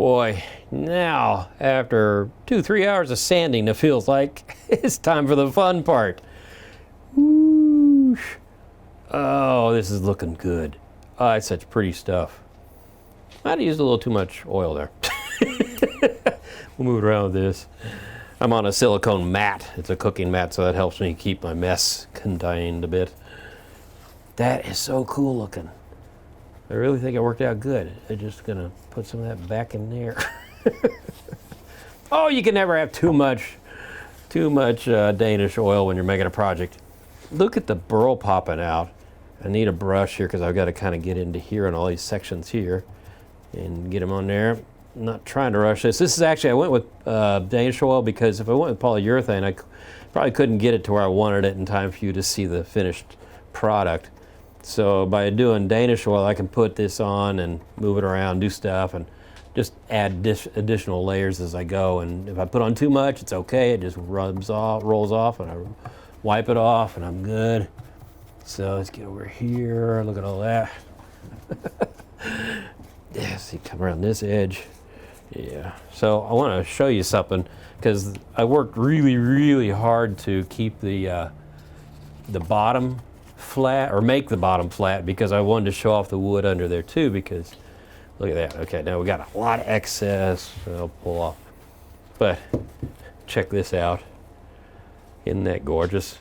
Boy, now after 2-3 hours of sanding, it feels like it's time for the fun part. Whoosh. Oh, this is looking good. Oh, it's such pretty stuff. Might have used a little too much oil there. We'll move it around with this. I'm on a silicone mat. It's a cooking mat, so that helps me keep my mess contained a bit. That is so cool looking. I really think it worked out good. I'm just gonna put some of that back in there. Oh, you can never have too much Danish oil when you're making a project. Look at the burl popping out. I need a brush here because I've got to kind of get into here on all these sections here and get them on there. I'm not trying to rush this. This is actually, I went with Danish oil because if I went with polyurethane, I probably couldn't get it to where I wanted it in time for you to see the finished product. So by doing Danish oil, I can put this on and move it around, do stuff, and just add additional layers as I go. And if I put on too much, it's okay. It just rolls off, and I wipe it off, and I'm good. So let's get over here. Look at all that. Yeah, see, come around this edge. Yeah. So I want to show you something because I worked really, really hard to keep the bottom flat, or make the bottom flat, because I wanted to show off the wood under there too, because look at that. Okay, now we got a lot of excess. I'll pull off. But check this out. Isn't that gorgeous?